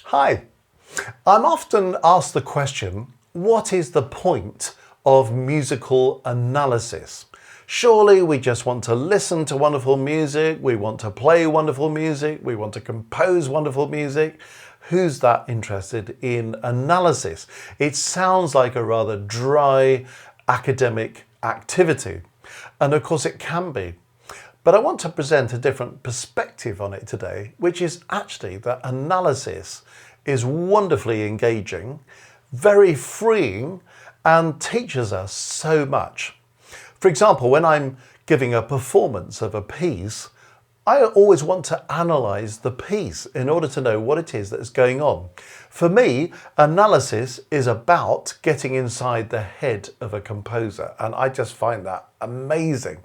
Hi, I'm often asked the question, what is the point of musical analysis? Surely we just want to listen to wonderful music, we want to play wonderful music, we want to compose wonderful music. Who's that interested in analysis? It sounds like a rather dry academic activity, and of course it can be. But I want to present a different perspective on it today, which is actually that analysis is wonderfully engaging, very freeing, and teaches us so much. For example, when I'm giving a performance of a piece, I always want to analyse the piece in order to know what it is that's going on. For me, analysis is about getting inside the head of a composer, and I just find that amazing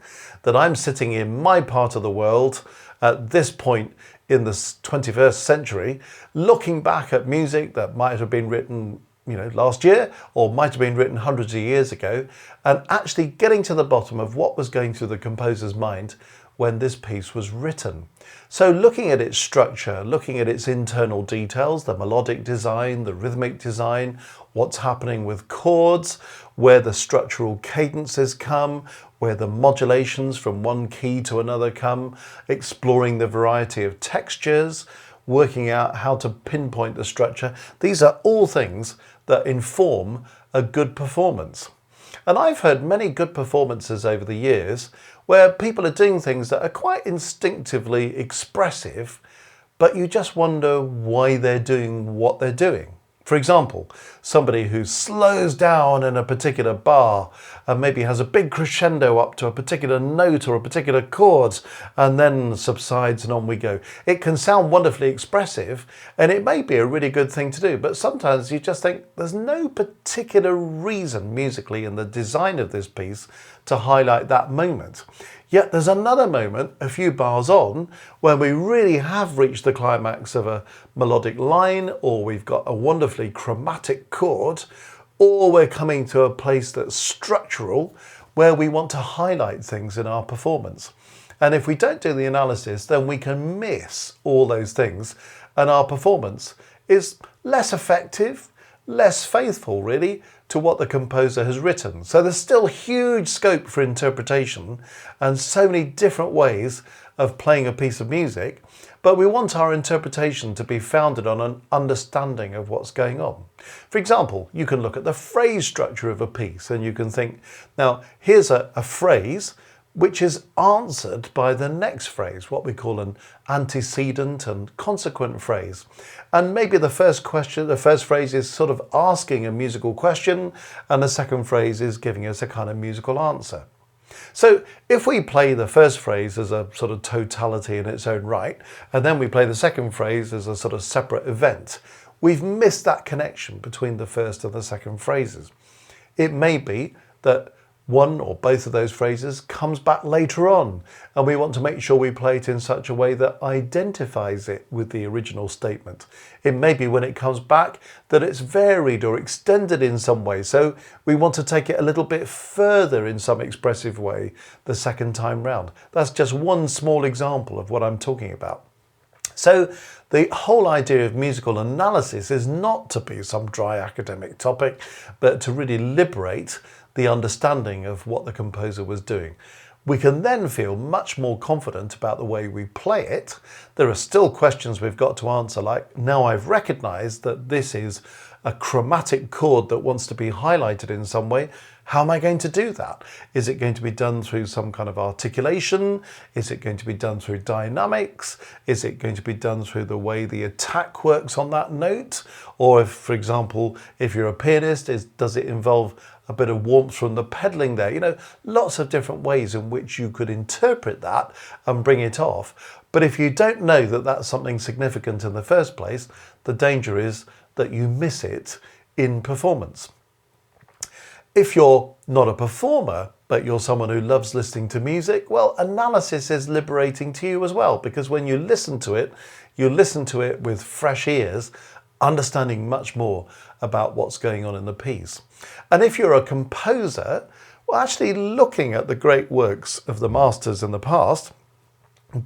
that I'm sitting in my part of the world at this point in the 21st century, looking back at music that might have been written last year, or might have been written hundreds of years ago, and actually getting to the bottom of what was going through the composer's mind when this piece was written. So looking at its structure, looking at its internal details, the melodic design, the rhythmic design, what's happening with chords, where the structural cadences come, where the modulations from one key to another come, exploring the variety of textures, working out how to pinpoint the structure. These are all things that inform a good performance. And I've heard many good performances over the years where people are doing things that are quite instinctively expressive, but you just wonder why they're doing what they're doing. For example, somebody who slows down in a particular bar and maybe has a big crescendo up to a particular note or a particular chord and then subsides and on we go. It can sound wonderfully expressive and it may be a really good thing to do, but sometimes you just think there's no particular reason musically in the design of this piece to highlight that moment. Yet there's another moment a few bars on when we really have reached the climax of a melodic line, or we've got a wonderfully chromatic chord, or we're coming to a place that's structural where we want to highlight things in our performance. And if we don't do the analysis, then we can miss all those things and our performance is less effective, less faithful really to what the composer has written. So there's still huge scope for interpretation and so many different ways of playing a piece of music, but we want our interpretation to be founded on an understanding of what's going on. For example, you can look at the phrase structure of a piece and you can think, now here's a phrase which is answered by the next phrase, what we call an antecedent and consequent phrase. And maybe the first phrase is sort of asking a musical question, and the second phrase is giving us a kind of musical answer. So if we play the first phrase as a sort of totality in its own right, and then we play the second phrase as a sort of separate event, we've missed that connection between the first and the second phrases. It may be that one or both of those phrases comes back later on, and we want to make sure we play it in such a way that identifies it with the original statement. It may be when it comes back that it's varied or extended in some way, so we want to take it a little bit further in some expressive way the second time round. That's just one small example of what I'm talking about. So the whole idea of musical analysis is not to be some dry academic topic, but to really liberate the understanding of what the composer was doing. We can then feel much more confident about the way we play it. There are still questions we've got to answer, like, now I've recognized that this is a chromatic chord that wants to be highlighted in some way. How am I going to do that? Is it going to be done through some kind of articulation? Is it going to be done through dynamics? Is it going to be done through the way the attack works on that note? Or if, for example, if you're a pianist, does it involve a bit of warmth from the pedaling there? Lots of different ways in which you could interpret that and bring it off. But if you don't know that that's something significant in the first place, the danger is that you miss it in performance. If you're not a performer, but you're someone who loves listening to music, well, analysis is liberating to you as well, because when you listen to it with fresh ears, understanding much more about what's going on in the piece. And if you're a composer, well, actually looking at the great works of the masters in the past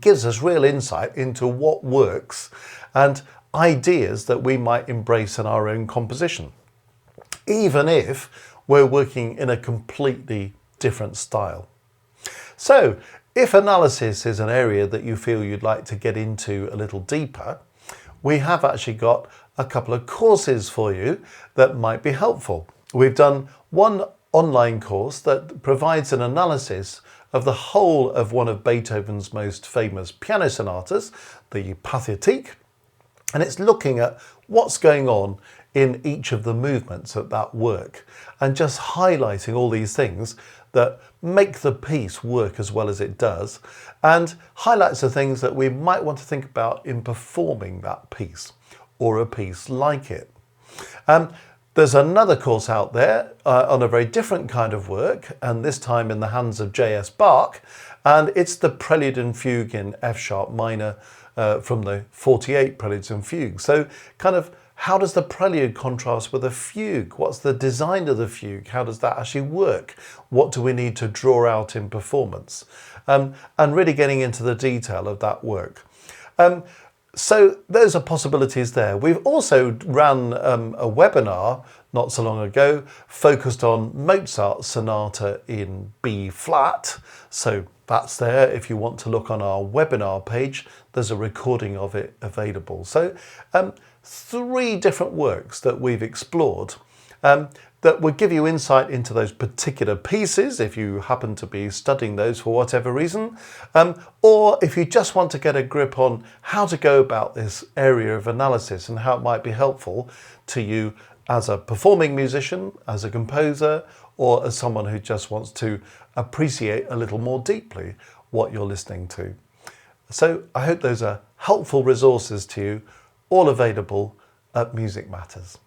gives us real insight into what works and ideas that we might embrace in our own composition, even if we're working in a completely different style. So, if analysis is an area that you feel you'd like to get into a little deeper, we have actually got a couple of courses for you that might be helpful. We've done one online course that provides an analysis of the whole of one of Beethoven's most famous piano sonatas, the Pathetique, and it's looking at what's going on in each of the movements of that work and just highlighting all these things that make the piece work as well as it does, and highlights the things that we might want to think about in performing that piece or a piece like it. There's another course out there on a very different kind of work, and this time in the hands of J.S. Bach, and it's the Prelude and Fugue in F sharp minor from the 48 Preludes and Fugues. So kind of, how does the prelude contrast with a fugue? What's the design of the fugue? How does that actually work? What do we need to draw out in performance? And really getting into the detail of that work. So those are possibilities there. We've also ran a webinar not so long ago focused on Mozart's sonata in B flat. So that's there. If you want to look on our webinar page, there's a recording of it available. So 3 different works that we've explored that would give you insight into those particular pieces if you happen to be studying those for whatever reason, or if you just want to get a grip on how to go about this area of analysis and how it might be helpful to you as a performing musician, as a composer, or as someone who just wants to appreciate a little more deeply what you're listening to. So I hope those are helpful resources to you, all available at Music Matters.